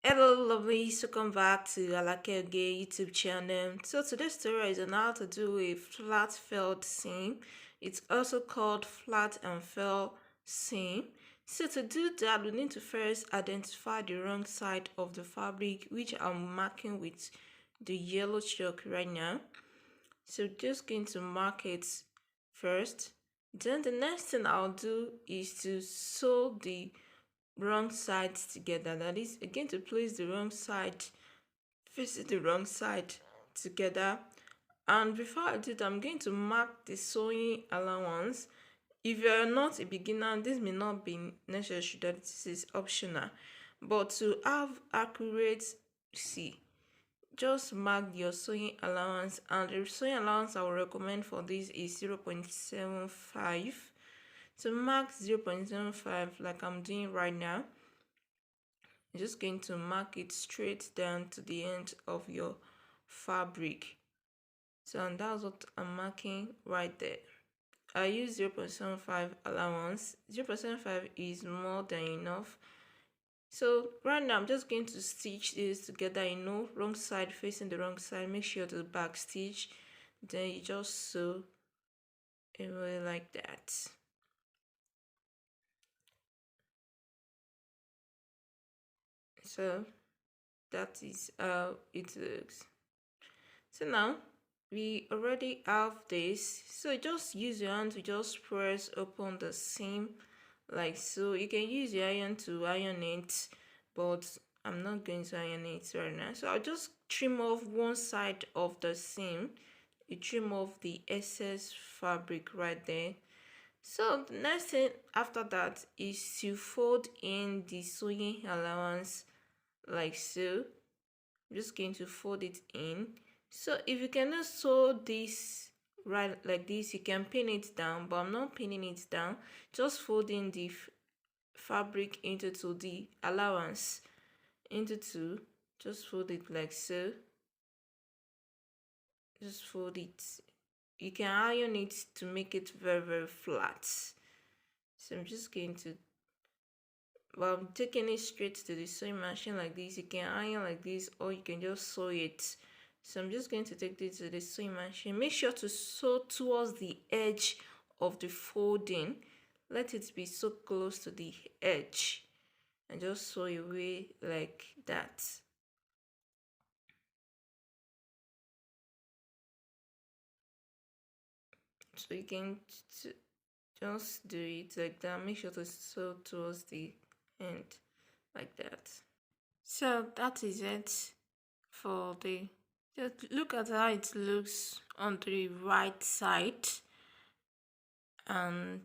Hello lovelies, welcome back to Alake Gay YouTube channel. So today's tutorial is on how to do a flat felled seam. It's also called flat and fell seam. So to do that, we need to first identify the wrong side of the fabric, which I'm marking with the yellow chalk right now. So just going to mark it first. Then the next thing I'll do is to sew the wrong sides together. That is, again, to place the wrong side, facing the wrong side together. And before I do that, I'm going to mark the sewing allowance. If you're not a beginner, this may not be necessary, that this is optional. But to have accurate, see, just mark your sewing allowance, and the sewing allowance I will recommend for this is 0.75. So mark 0.75 like I'm doing right now. I'm just going to mark it straight down to the end of your fabric. So and that's what I'm marking right there. I use 0.75 allowance. 0.75 is more than enough. So right now I'm just going to stitch this together, wrong side facing the wrong side. Make sure to back stitch. Then you just sew it way like that. So that is how it looks. So now we already have this, so just use your hand to just press open the seam like so. You can use your iron to iron it, but I'm not going to iron it right now. So I'll just trim off one side of the seam. You trim off the excess fabric right there. So the next thing after that is to fold in the sewing allowance like so. I'm just going to fold it in. So if you cannot sew this right like this, you can pin it down, but I'm not pinning it down. Just folding the fabric into the allowance into two. Just fold it like so. Just fold it. You can iron it to make it very flat. So I'm just going to, well, I'm taking it straight to the sewing machine like this. You can iron like this, or you can just sew it. So I'm just going to take this to the sewing machine. Make sure to sew towards the edge of the folding. Let it be so close to the edge, and just sew away like that. So you can just do it like that. Make sure to sew towards the end like that. So that is it for the, just look at how it looks on the right side, and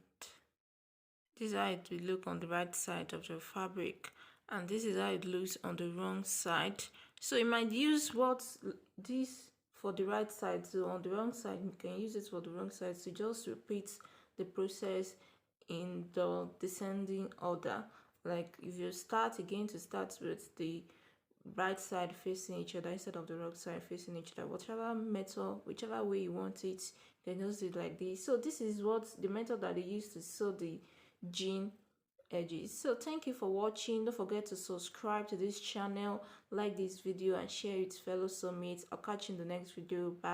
this is how it will look on the right side of the fabric, and this is how it looks on the wrong side. So you might use this for the right side, so on the wrong side you can use it for the wrong side. So just repeat the process in the descending order. Like if you start again, to start with the right side facing each other instead of the wrong side facing each other, whatever method, whichever way you want it, you can just do it like this. So this is what the method that they use to sew the jean edges. So thank you for watching. Don't forget to subscribe to this channel, like this video, and share it with fellow soulmates. I'll catch you in the next video. Bye.